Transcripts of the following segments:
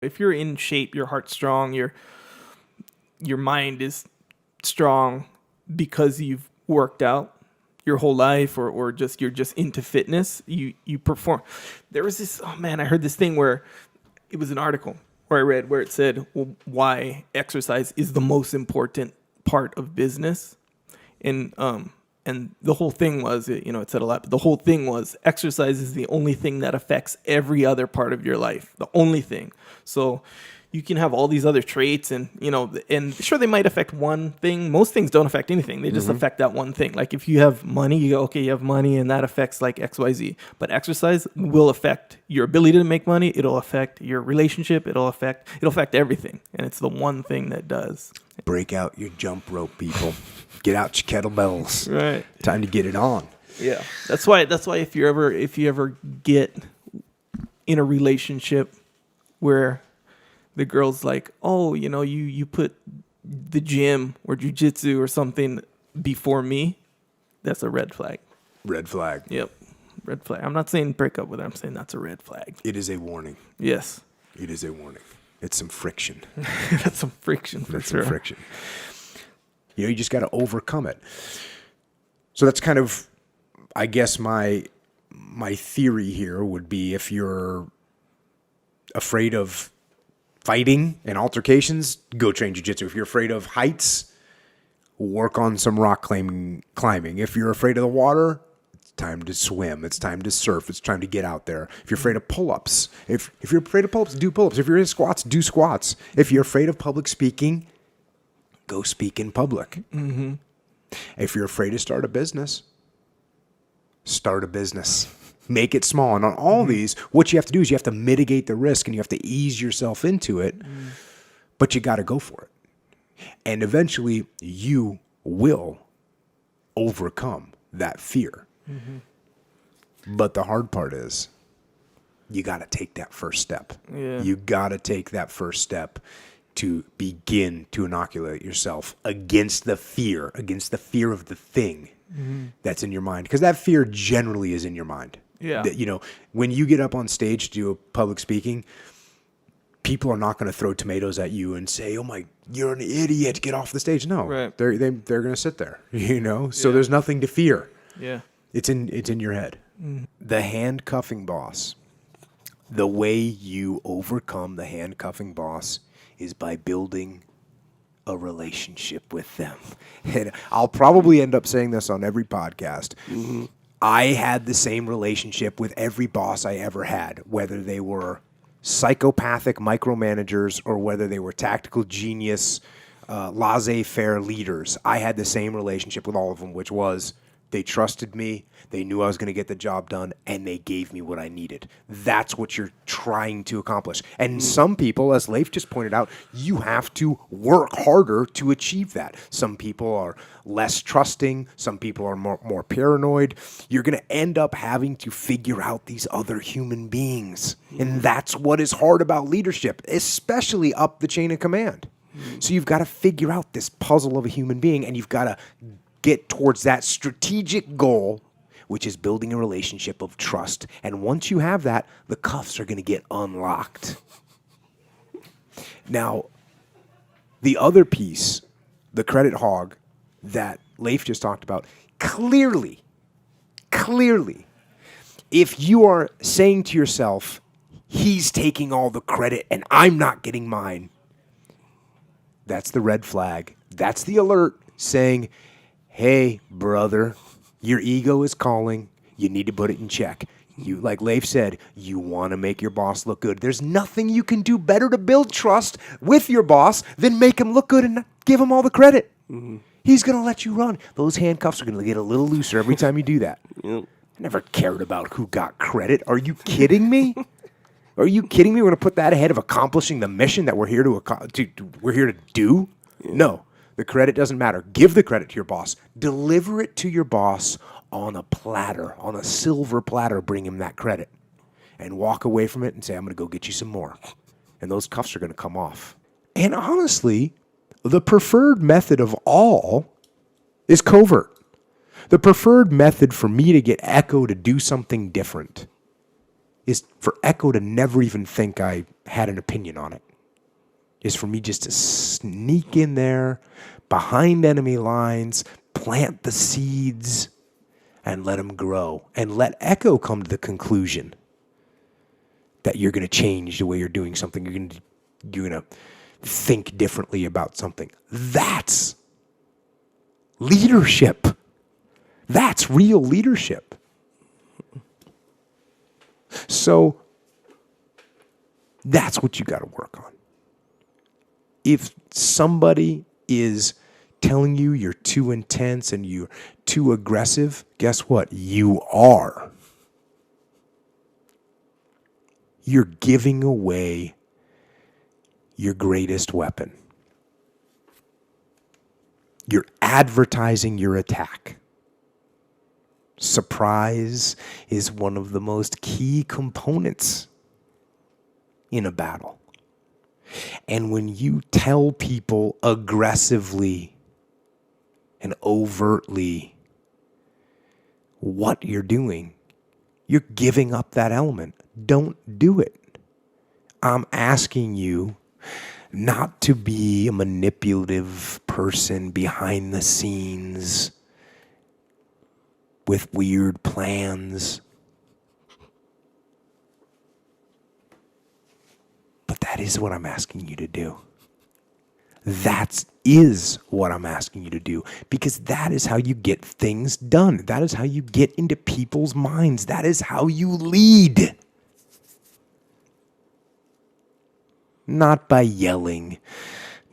If you're in shape, your heart's strong, your mind is strong because you've worked out your whole life, or just you're just into fitness, you perform. There was this, oh man, I heard this thing where it was an article where I read where it said, well, why exercise is the most important part of business. And the whole thing was, it said a lot, but the whole thing was exercise is the only thing that affects every other part of your life. The only thing. So you can have all these other traits and sure, they might affect one thing. Most things don't affect anything. They just affect that one thing. Like if you have money, you go, okay, you have money and that affects like X, Y, Z. But exercise will affect your ability to make money. It'll affect your relationship. It'll affect everything. And it's the one thing that does. Break out your jump rope, people. Get out your kettlebells. Right. Time to get it on. Yeah. That's why if you ever get in a relationship where the girl's like, oh, you put the gym or jujitsu or something before me, that's a red flag. Red flag. Yep. Red flag. I'm not saying break up with her. I'm saying that's a red flag. It is a warning. Yes. It is a warning. It's some friction. That's some friction for sure. Some friction. You just got to overcome it. So that's kind of, I guess, my theory here would be, if you're afraid of fighting and altercations, go train jiu-jitsu. If you're afraid of heights, work on some rock climbing. If you're afraid of the water, it's time to swim. It's time to surf. It's time to get out there. If you're afraid of pull-ups, if you're afraid of pull-ups, do pull-ups. If you're in squats, do squats. If you're afraid of public speaking, go speak in public. Mm-hmm. If you're afraid to start a business, start a business. Make it small. And on all these, what you have to do is you have to mitigate the risk and you have to ease yourself into it, but you got to go for it. And eventually you will overcome that fear. Mm-hmm. But the hard part is you got to take that first step. Yeah. You got to take that first step to begin to inoculate yourself against the fear of the thing that's in your mind. Because that fear generally is in your mind. Yeah. That, when you get up on stage to do a public speaking, people are not going to throw tomatoes at you and say, "Oh my, you're an idiot, get off the stage." No, right. They're going to sit there, So there's nothing to fear. Yeah. It's in your head. The handcuffing boss. The way you overcome the handcuffing boss is by building a relationship with them. And I'll probably end up saying this on every podcast. Mm-hmm. I had the same relationship with every boss I ever had, whether they were psychopathic micromanagers or whether they were tactical genius, laissez-faire leaders. I had the same relationship with all of them, which was they trusted me, they knew I was going to get the job done, and they gave me what I needed. That's what you're trying to accomplish. And some people, as Leif just pointed out, you have to work harder to achieve that. Some people are less trusting. Some people are more paranoid. You're going to end up having to figure out these other human beings. And that's what is hard about leadership, especially up the chain of command. So you've got to figure out this puzzle of a human being, and you've got to get towards that strategic goal, which is building a relationship of trust. And once you have that, the cuffs are going to get unlocked. Now, the other piece, the credit hog that Leif just talked about, clearly, if you are saying to yourself, he's taking all the credit and I'm not getting mine, that's the red flag. That's the alert saying, hey, brother, your ego is calling. You need to put it in check. You, like Leif said, you want to make your boss look good. There's nothing you can do better to build trust with your boss than make him look good and give him all the credit. Mm-hmm. He's going to let you run. Those handcuffs are going to get a little looser every time you do that. Yep. I never cared about who got credit. Are you kidding me? Are you kidding me? We're going to put that ahead of accomplishing the mission that we're here to do? Yeah. No. The credit doesn't matter. Give the credit to your boss. Deliver it to your boss on a platter, on a silver platter. Bring him that credit. And walk away from it and say, I'm going to go get you some more. And those cuffs are going to come off. And honestly, the preferred method of all is covert. The preferred method for me to get Echo to do something different is for Echo to never even think I had an opinion on it. Is for me just to sneak in there behind enemy lines, plant the seeds, and let them grow. And let Echo come to the conclusion that you're going to change the way you're doing something. You're going to think differently about something. That's leadership. That's real leadership. So that's what you got to work on. If somebody is telling you you're too intense and you're too aggressive, guess what? You are. You're giving away your greatest weapon. You're advertising your attack. Surprise is one of the most key components in a battle. And when you tell people aggressively and overtly what you're doing, you're giving up that element. Don't do it. I'm asking you not to be a manipulative person behind the scenes with weird plans. But that is what I'm asking you to do. That is what I'm asking you to do, because that is how you get things done. That is how you get into people's minds. That is how you lead. Not by yelling,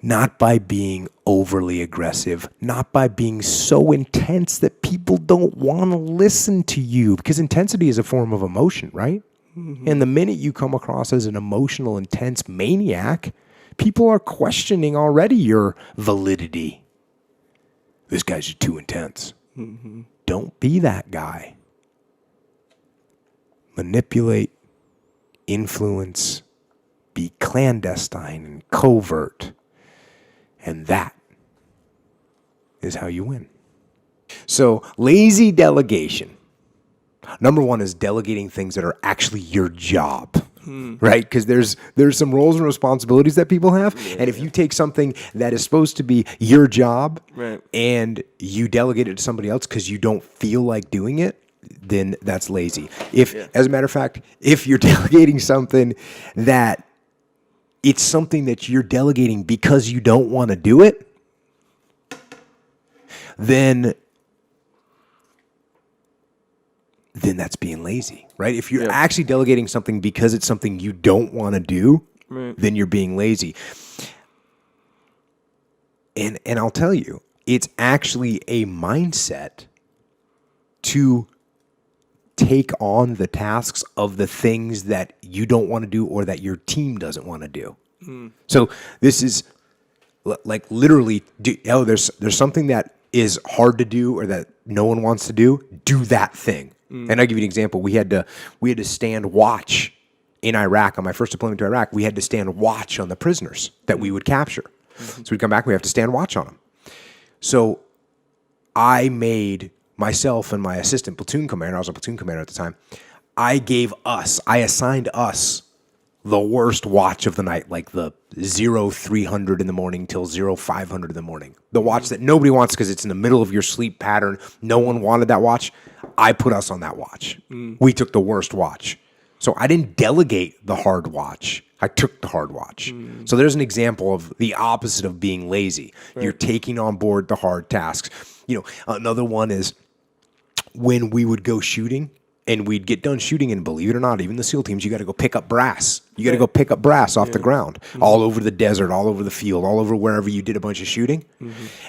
not by being overly aggressive, not by being so intense that people don't want to listen to you, because intensity is a form of emotion, right? Mm-hmm. And the minute you come across as an emotional, intense maniac, people are questioning already your validity. This guy's too intense. Mm-hmm. Don't be that guy. Manipulate, influence, be clandestine and covert. And that is how you win. So, lazy delegation. Number one is delegating things that are actually your job. Right? Because there's some roles and responsibilities that people have. Yeah, and if you take something that is supposed to be your job, right, and you delegate it to somebody else because you don't feel like doing it, then that's lazy. As a matter of fact, if you're delegating something that it's something that you're delegating because you don't want to do it, then that's being lazy, right? If you're actually delegating something because it's something you don't want to do, right, then you're being lazy. And I'll tell you, it's actually a mindset to take on the tasks of the things that you don't want to do or that your team doesn't want to do. So this is like literally, there's something that is hard to do or that no one wants to do that thing. And I'll give you an example. We had to stand watch in Iraq. On my first deployment to Iraq, we had to stand watch on the prisoners that we would capture. So we'd come back, we have to stand watch on them. So I made myself and my assistant platoon commander, I was a platoon commander at the time, I assigned us the worst watch of the night, like the 0300 in the morning till 0500 in the morning. The watch that nobody wants because it's in the middle of your sleep pattern. No one wanted that watch. I put us on that watch. We took the worst watch. So I didn't delegate the hard watch. I took the hard watch. So there's an example of the opposite of being lazy. Right. You're taking on board the hard tasks. Another one is when we would go shooting and we'd get done shooting, and believe it or not, even the SEAL teams, you got to go pick up brass. You got to go pick up brass off the ground, all over the desert, all over the field, all over wherever you did a bunch of shooting.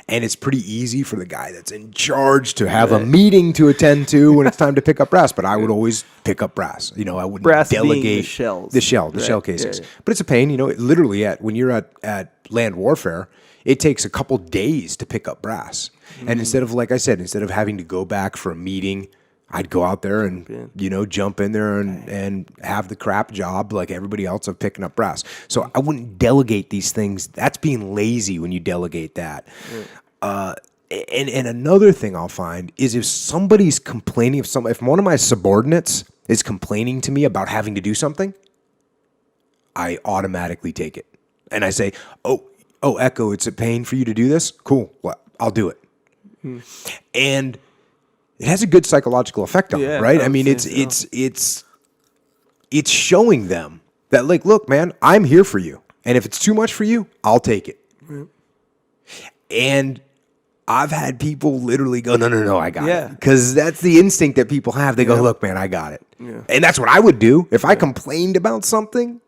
And it's pretty easy for the guy that's in charge to have a meeting to attend to when it's time to pick up brass. But I would always pick up brass. I wouldn't delegate being the shells, the shell casings. Yeah. But it's a pain. Literally when you're at land warfare, it takes a couple days to pick up brass. And instead of having to go back for a meeting, I'd go out there and, jump in there and have the crap job like everybody else of picking up brass. So I wouldn't delegate these things. That's being lazy when you delegate that. And another thing I'll find is if somebody's complaining, if one of my subordinates is complaining to me about having to do something, I automatically take it. And I say, oh, Echo, it's a pain for you to do this? Cool. Well, I'll do it. And it has a good psychological effect on them, right? I mean, it's showing them that, like, look, man, I'm here for you. And if it's too much for you, I'll take it. And I've had people literally go, no, I got it. Because that's the instinct that people have. They go, look, man, I got it. And that's what I would do if I complained about something.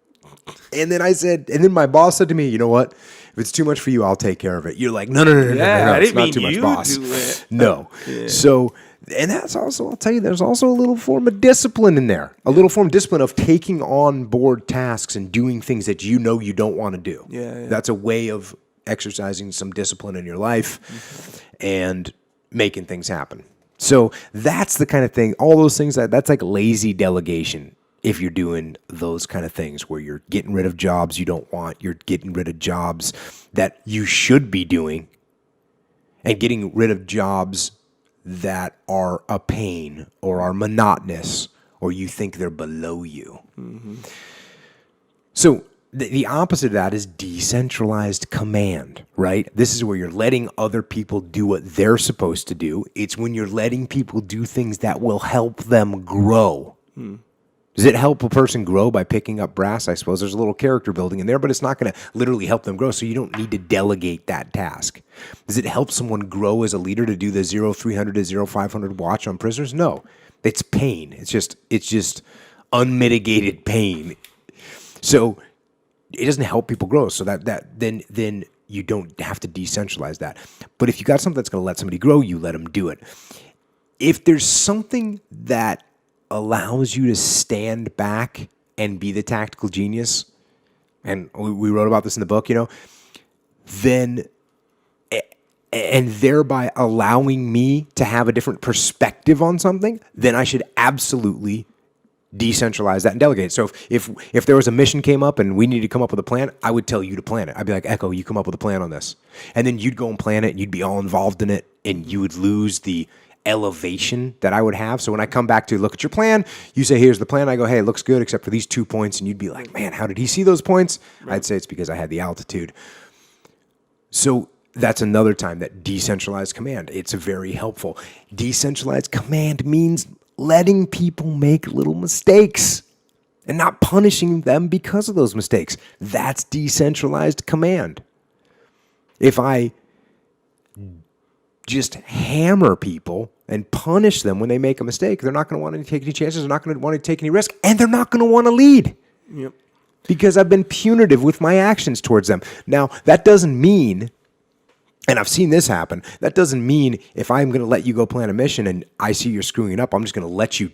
And then my boss said to me, you know what? If it's too much for you, I'll take care of it. You're like, no, it's not too much, boss. No. So, and that's also, I'll tell you, there's also a little form of discipline in there. A little form of discipline of taking on board tasks and doing things that you know you don't want to do. That's a way of exercising some discipline in your life and making things happen. So that's the kind of thing, all those things, that's like lazy delegation. If you're doing those kind of things where you're getting rid of jobs you don't want, you're getting rid of jobs that you should be doing, and getting rid of jobs that are a pain or are monotonous or you think they're below you. So the opposite of that is decentralized command, right? This is where you're letting other people do what they're supposed to do. It's when you're letting people do things that will help them grow. Does it help a person grow by picking up brass? I suppose there's a little character building in there, but it's not going to literally help them grow, so you don't need to delegate that task. Does it help someone grow as a leader to do the 0300 to 0500 watch on prisoners? No. It's pain. It's just unmitigated pain. So it doesn't help people grow. So then you don't have to decentralize that. But if you got something that's going to let somebody grow, you let them do it. If there's something that allows you to stand back and be the tactical genius, and we wrote about this in the book, then, and thereby allowing me to have a different perspective on something, then I should absolutely decentralize that and delegate. So if there was a mission came up and we needed to come up with a plan, I would tell you to plan it. I'd be like, Echo, you come up with a plan on this. And then you'd go and plan it, and you'd be all involved in it, and you would lose the elevation that I would have. So when I come back to look at your plan, you say, here's the plan. I go, hey, it looks good except for these 2 points. And you'd be like, man, how did he see those points? Right. I'd say it's because I had the altitude. So that's another time that decentralized command, it's very helpful. Decentralized command means letting people make little mistakes and not punishing them because of those mistakes. That's decentralized command. If I just hammer people and punish them when they make a mistake, they're not going to want to take any chances, they're not going to want to take any risk, and they're not going to want to lead. Because I've been punitive with my actions towards them. Now, that doesn't mean, and I've seen this happen, that doesn't mean if I'm going to let you go plan a mission and I see you're screwing it up, I'm just going to let you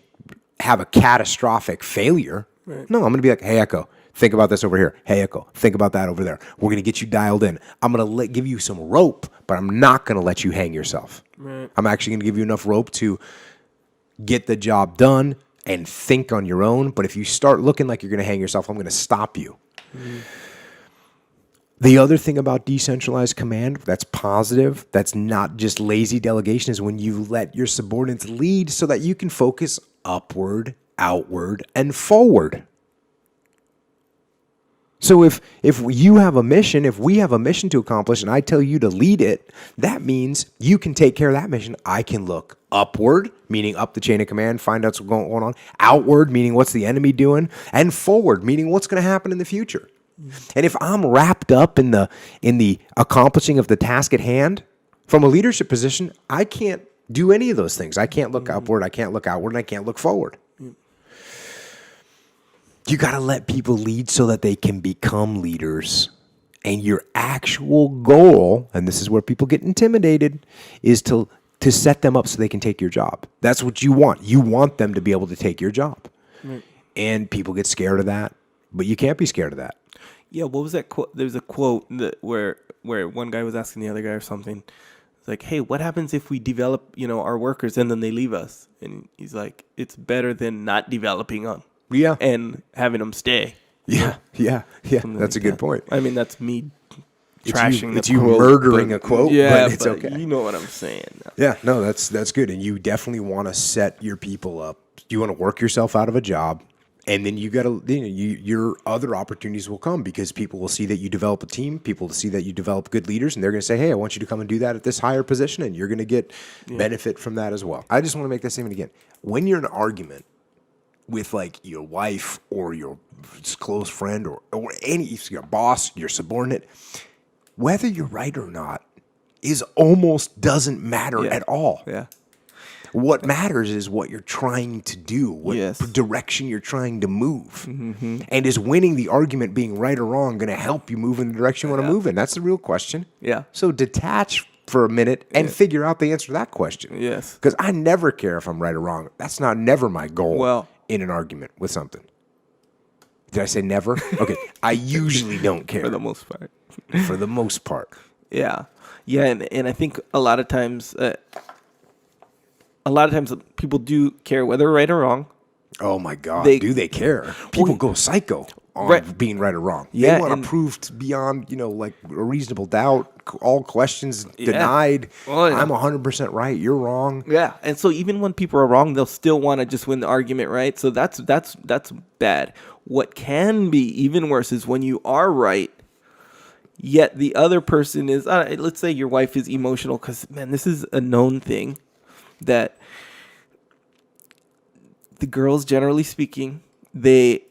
have a catastrophic failure. Right. No, I'm going to be like, hey, Echo, think about this over here. Hey, Echo, think about that over there. We're going to get you dialed in. I'm going to give you some rope, but I'm not going to let you hang yourself. Right. I'm actually going to give you enough rope to get the job done and think on your own. But if you start looking like you're going to hang yourself, I'm going to stop you. The other thing about decentralized command that's positive, that's not just lazy delegation, is when you let your subordinates lead so that you can focus upward, outward, and forward. So if you have a mission, if we have a mission to accomplish and I tell you to lead it, that means you can take care of that mission. I can look upward, meaning up the chain of command, find out what's going on. Outward, meaning what's the enemy doing. And forward, meaning what's going to happen in the future. And if I'm wrapped up in the accomplishing of the task at hand, from a leadership position, I can't do any of those things. I can't look upward, I can't look outward, and I can't look forward. You got to let people lead so that they can become leaders. And your actual goal, and this is where people get intimidated, is to set them up so they can take your job. That's what you want. You want them to be able to take your job. Right. And people get scared of that, but you can't be scared of that. Yeah, what was that quote? There was a quote where one guy was asking the other guy or something. It's like, hey, what happens if we develop, our workers and then they leave us? And he's like, it's better than not developing them. Yeah. And having them stay. Yeah. That's like a good point. I mean, that's me trashing it's you murdering a quote, yeah, but it's okay. You know what I'm saying. Yeah, no, that's good. And you definitely want to set your people up to work yourself out of a job, and then you got to, your other opportunities will come because people will see that you develop a team, people will see that you develop good leaders, and they're going to say, hey, I want you to come and do that at this higher position, and you're going to get benefit from that as well. I just want to make that statement again. When you're in an argument with like your wife or your close friend or your boss, your subordinate, whether you're right or not is almost doesn't matter at all. Yeah. What matters is what you're trying to do, what direction you're trying to move. Mm-hmm. And is winning the argument, being right or wrong, going to help you move in the direction you want to move in? That's the real question. Yeah. So detach for a minute and figure out the answer to that question. Yes. Because I never care if I'm right or wrong. That's never my goal in an argument with something. Did I say never? Okay. I usually don't care. For the most part. For the most part. Yeah. Yeah, and I think a lot of times people do care whether right or wrong. Oh my God, do they care? People go psycho on being right or wrong. Yeah, they want to prove beyond, like a reasonable doubt, all questions denied. Well, I'm 100% right, you're wrong. Yeah, and so even when people are wrong, they'll still want to just win the argument, right? So that's bad. What can be even worse is when you are right, yet the other person is, let's say your wife is emotional, because, man, this is a known thing that the girls, generally speaking, they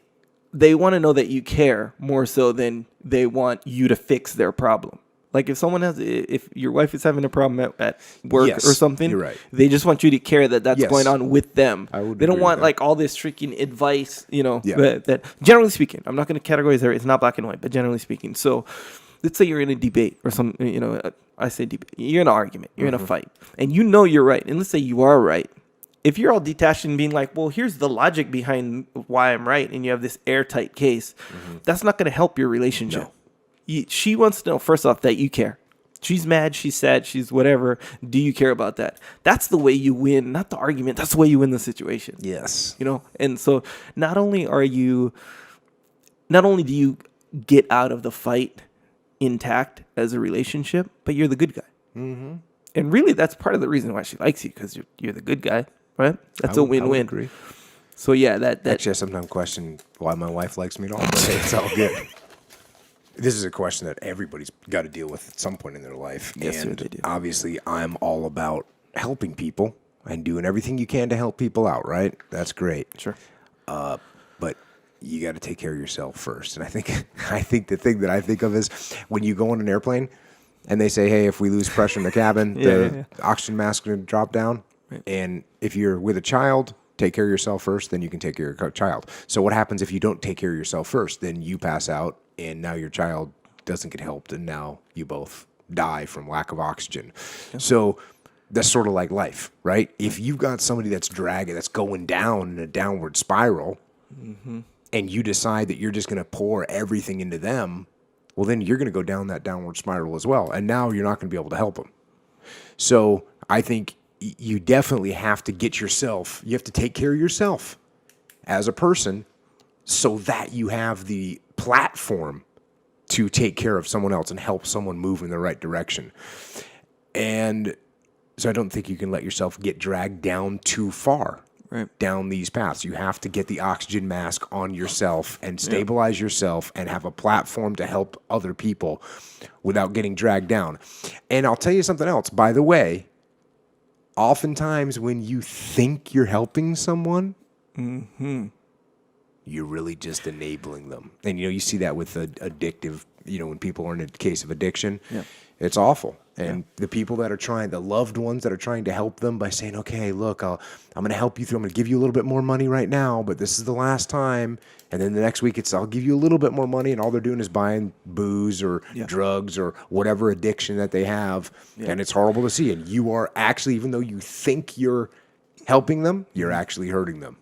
want to know that you care more so than they want you to fix their problem. Like if your wife is having a problem at work or something, you're right. They just want you to care that that's going on with them. They don't want like all this freaking advice, that generally speaking, I'm not going to categorize there. It's not black and white, but generally speaking. So let's say you're in a debate or some, I say debate. You're in an argument. You're in a fight. And you're right. And let's say you are right. If you're all detached and being like, well, here's the logic behind why I'm right, and you have this airtight case, that's not going to help your relationship. No. She wants to know, first off, that you care. She's mad, she's sad, she's whatever. Do you care about that? That's the way you win, not the argument. That's the way you win the situation. Yes. And so not only do you get out of the fight intact as a relationship, but you're the good guy. Mm-hmm. And really, that's part of the reason why she likes you, because you're the good guy, right? That's a win-win. I agree. So yeah, that actually, I sometimes question why my wife likes me at all, but hey, it's all good. This is a question that everybody's got to deal with at some point in their life. Yes, and sir, they do. Obviously, I'm all about helping people and doing everything you can to help people out, right? That's great. Sure. But you got to take care of yourself first. And I think the thing that I think of is when you go on an airplane and they say, hey, if we lose pressure in the cabin, the oxygen mask is going to drop down. Right. And if you're with a child, take care of yourself first, then you can take care of your child. So what happens if you don't take care of yourself first? Then you pass out, and now your child doesn't get helped, and now you both die from lack of oxygen. Yeah. So that's sort of like life, right? If you've got somebody that's going down in a downward spiral, and you decide that you're just going to pour everything into them, well, then you're going to go down that downward spiral as well. And now you're not going to be able to help them. So I think you definitely have to you have to take care of yourself as a person so that you have the platform to take care of someone else and help someone move in the right direction. And so I don't think you can let yourself get dragged down too far. Right. Down these paths. You have to get the oxygen mask on yourself and stabilize yourself and have a platform to help other people without getting dragged down. And I'll tell you something else. By the way, oftentimes when you think you're helping someone, you're really just enabling them. And, you see that with addictive, when people are in a case of addiction, it's awful. And the people that are the loved ones that are trying to help them by saying, okay, look, I'm going to help you through. I'm going to give you a little bit more money right now, but this is the last time. And then the next week I'll give you a little bit more money. And all they're doing is buying booze or drugs or whatever addiction that they have. And it's horrible to see. And you are actually, even though you think you're helping them, you're actually hurting them.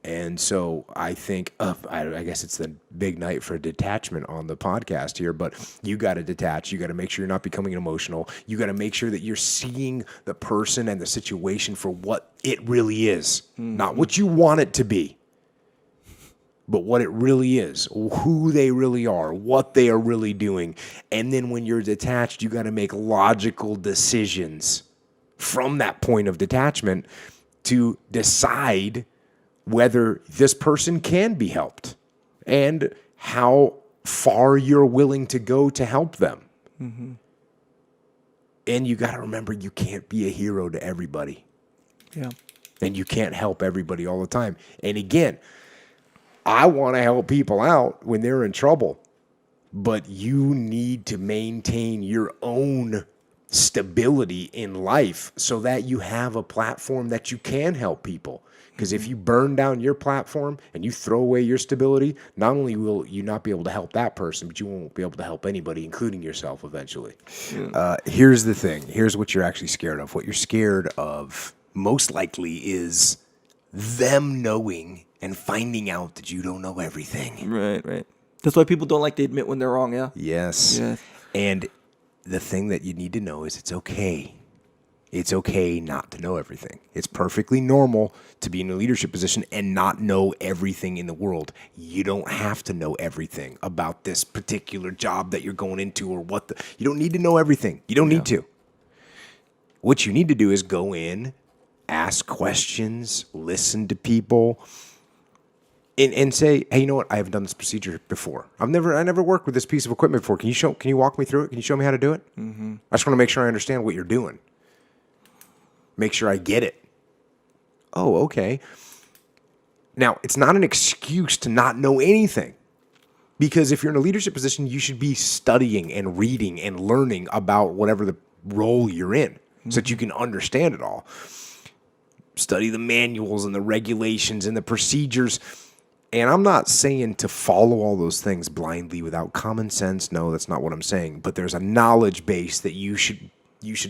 And so I think, I guess it's the big night for detachment on the podcast here, but you got to detach. You got to make sure you're not becoming emotional. You got to make sure that you're seeing the person and the situation for what it really is, not what you want it to be, but what it really is, who they really are, what they are really doing. And then when you're detached, you got to make logical decisions from that point of detachment to decide whether this person can be helped and how far you're willing to go to help them. Mm-hmm. And you got to remember, you can't be a hero to everybody. Yeah. And you can't help everybody all the time. And again, I want to help people out when they're in trouble, but you need to maintain your own stability in life so that you have a platform that you can help people. Because if you burn down your platform and you throw away your stability, not only will you not be able to help that person, but you won't be able to help anybody, including yourself eventually. Here's the thing. Here's what you're actually scared of. What you're scared of most likely is them knowing and finding out that you don't know everything. Right. That's why people don't like to admit when they're wrong, yeah? Yes. And the thing that you need to know is it's okay. It's okay not to know everything. It's perfectly normal to be in a leadership position and not know everything in the world. You don't have to know everything about this particular job that you're going into or you don't need to know everything. You don't need to. What you need to do is go in, ask questions, listen to people, and say, hey, you know what? I haven't done this procedure before. I never worked with this piece of equipment before. Can you walk me through it? Can you show me how to do it? Mm-hmm. I just want to make sure I understand what you're doing. Make sure I get it. Oh, okay. Now, it's not an excuse to not know anything. Because if you're in a leadership position, you should be studying and reading and learning about whatever the role you're in so that you can understand it all. Study the manuals and the regulations and the procedures. And I'm not saying to follow all those things blindly without common sense. No, that's not what I'm saying. But there's a knowledge base that you should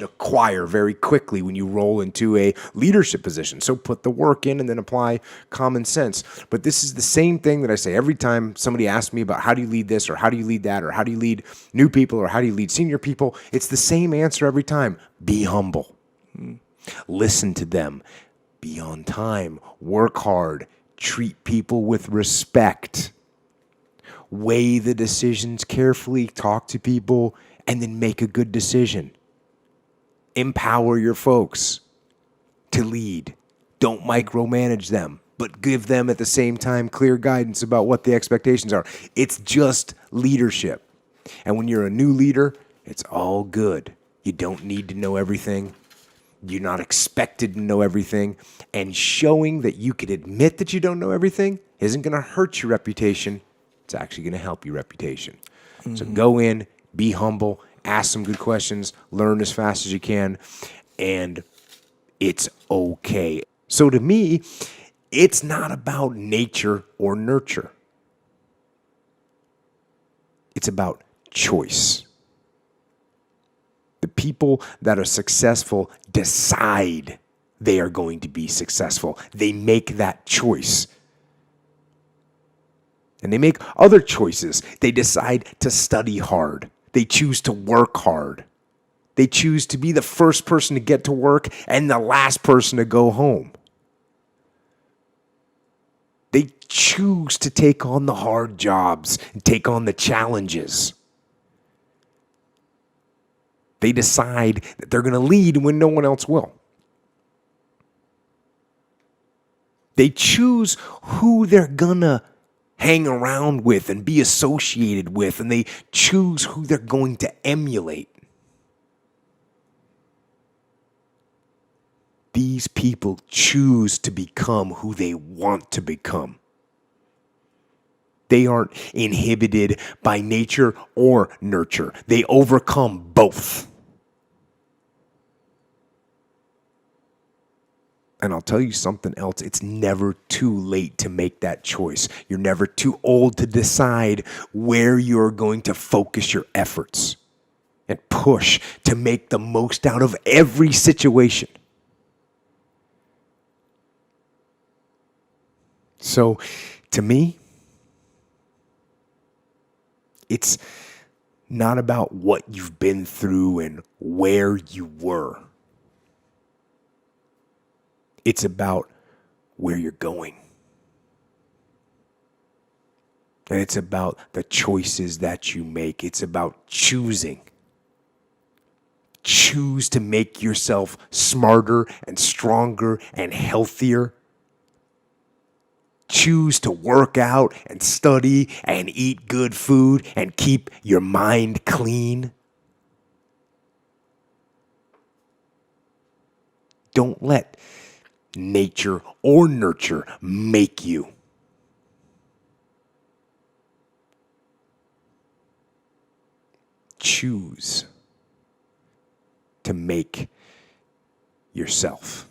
acquire very quickly when you roll into a leadership position. So put the work in and then apply common sense. But this is the same thing that I say every time somebody asks me about how do you lead this or how do you lead that or how do you lead new people or how do you lead senior people. It's the same answer every time. Be humble. Listen to them. Be on time. Work hard. Treat people with respect. Weigh the decisions carefully. Talk to people and then make a good decision. Empower your folks to lead. Don't micromanage them, but give them at the same time clear guidance about what the expectations are. It's just leadership. And when you're a new leader, it's all good. You don't need to know everything. You're not expected to know everything. And showing that you can admit that you don't know everything isn't going to hurt your reputation. It's actually going to help your reputation. Mm-hmm. So go in, be humble, ask some good questions, learn as fast as you can, and it's okay. So to me, it's not about nature or nurture. It's about choice. The people that are successful decide they are going to be successful. They make that choice. And they make other choices. They decide to study hard. They choose to work hard. They choose to be the first person to get to work and the last person to go home. They choose to take on the hard jobs and take on the challenges. They decide that they're going to lead when no one else will. They choose who they're going to hang around with and be associated with, and they choose who they're going to emulate. These people choose to become who they want to become. They aren't inhibited by nature or nurture. They overcome both. And I'll tell you something else. It's never too late to make that choice. You're never too old to decide where you're going to focus your efforts and push to make the most out of every situation. So, to me, it's not about what you've been through and where you were. It's about where you're going. And it's about the choices that you make. It's about choosing. Choose to make yourself smarter and stronger and healthier. Choose to work out and study and eat good food and keep your mind clean. Don't let nature or nurture make you. Choose to make yourself.